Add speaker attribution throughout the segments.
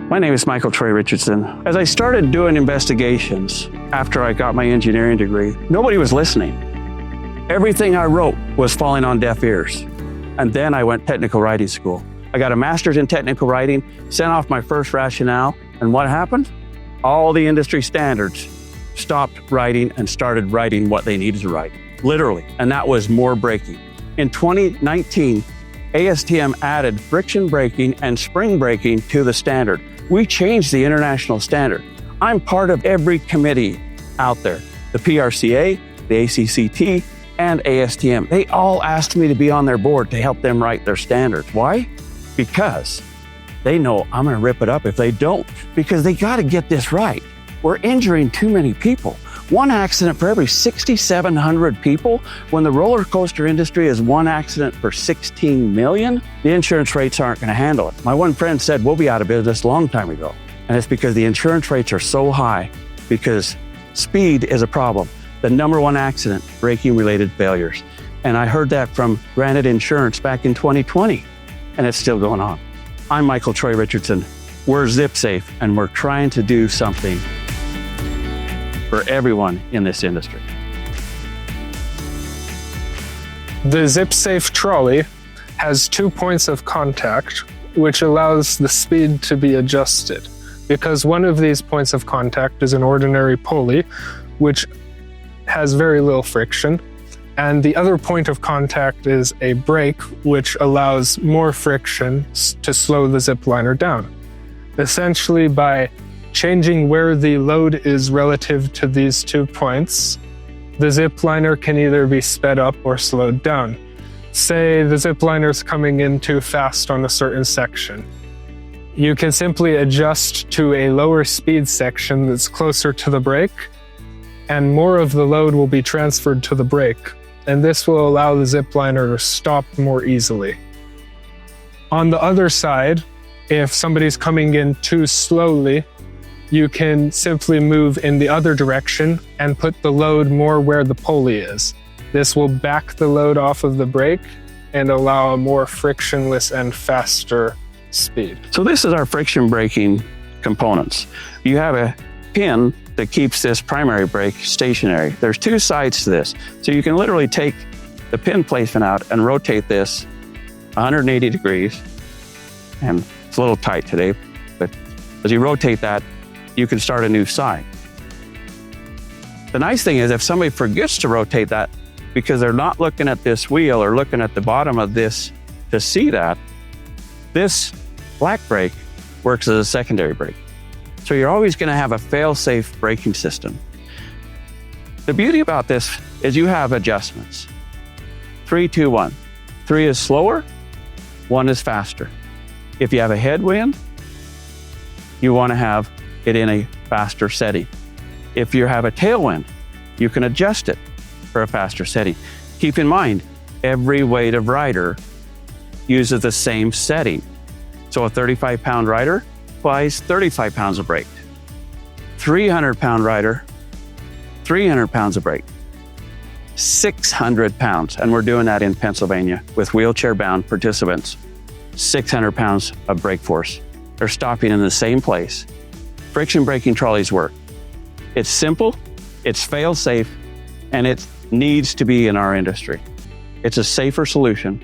Speaker 1: My name is Michael Troy Richardson. As I started doing investigations after I got my engineering degree, nobody was listening. Everything I wrote was falling on deaf ears. And then I went technical writing school. I got a master's in technical writing, sent off my first rationale, and what happened? All the industry standards stopped writing and started writing what they needed to write, literally, and that was more braking. In 2019, ASTM added friction braking and spring braking to the standard. We changed the international standard. I'm part of every committee out there, the PRCA, the ACCT, and ASTM. They all asked me to be on their board to help them write their standards. Why? Because they know I'm gonna rip it up if they don't, because they gotta get this right. We're injuring too many people. One accident for every 6,700 people, when the roller coaster industry is one accident per 16 million, the insurance rates aren't gonna handle it. My one friend said, we'll be out of business a long time ago. And it's because the insurance rates are so high, because speed is a problem. The number one accident, braking-related failures. And I heard that from Granite Insurance back in 2020, and it's still going on. I'm Michael Troy Richardson. We're ZIPSAFE, and we're trying to do something for everyone in this industry.
Speaker 2: The ZipSafe trolley has 2 points of contact, which allows the speed to be adjusted. Because one of these points of contact is an ordinary pulley, which has very little friction, and the other point of contact is a brake, which allows more friction to slow the zipliner down. Essentially, by changing where the load is relative to these 2 points, the zipliner can either be sped up or slowed down. Say the zipliner is coming in too fast on a certain section. You can simply adjust to a lower speed section that's closer to the brake, and more of the load will be transferred to the brake, and this will allow the zipliner to stop more easily. On the other side, if somebody's coming in too slowly, you can simply move in the other direction and put the load more where the pulley is. This will back the load off of the brake and allow a more frictionless and faster speed.
Speaker 1: So this is our friction braking components. You have a pin that keeps this primary brake stationary. There's 2 sides to this. So you can literally take the pin placement out and rotate this 180 degrees. And it's a little tight today, but as you rotate that, you can start a new side. The nice thing is if somebody forgets to rotate that because they're not looking at this wheel or looking at the bottom of this to see that, this black brake works as a secondary brake. So you're always gonna have a fail-safe braking system. The beauty about this is you have adjustments. 3, 2, 1. 3 is slower, 1 is faster. If you have a headwind, you wanna have it in a faster setting. If you have a tailwind, you can adjust it for a faster setting. Keep in mind, every weight of rider uses the same setting. So a 35-pound rider applies 35 pounds of brake. 300-pound rider, 300 pounds of brake. 600 pounds, and we're doing that in Pennsylvania with wheelchair-bound participants. 600 pounds of brake force. They're stopping in the same place. Friction braking trolleys work. It's simple, it's fail-safe, and it needs to be in our industry. It's a safer solution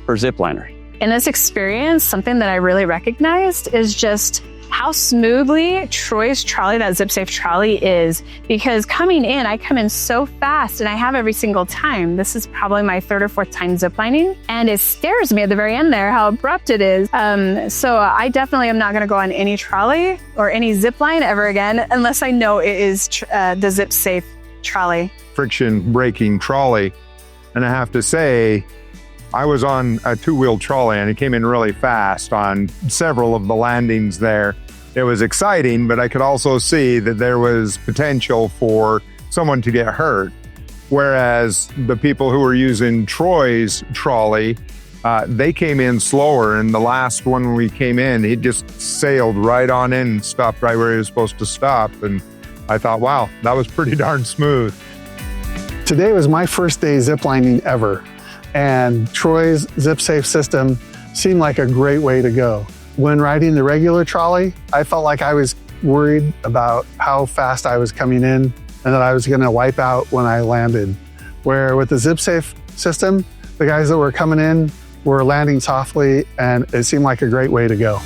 Speaker 1: for zipliners.
Speaker 3: In this experience, something that I really recognized is just how smoothly Troy's trolley, that ZipSafe trolley, is. Because coming in, I come in so fast, and I have every single time. This is probably my 3rd or 4th time ziplining, and it scares me at the very end there how abrupt it is. So I definitely am not gonna go on any trolley or any zipline ever again unless I know it is the ZipSafe trolley.
Speaker 4: Friction braking trolley, and I have to say, I was on a 2-wheel trolley and it came in really fast on several of the landings there. It was exciting, but I could also see that there was potential for someone to get hurt. Whereas the people who were using Troy's trolley, they came in slower, and the last one when we came in, he just sailed right on in and stopped right where he was supposed to stop. And I thought, wow, that was pretty darn smooth.
Speaker 5: Today was my first day ziplining ever, and Troy's ZipSafe system seemed like a great way to go. When riding the regular trolley, I felt like I was worried about how fast I was coming in and that I was going to wipe out when I landed. Where with the ZipSafe system, the guys that were coming in were landing softly, and it seemed like a great way to go.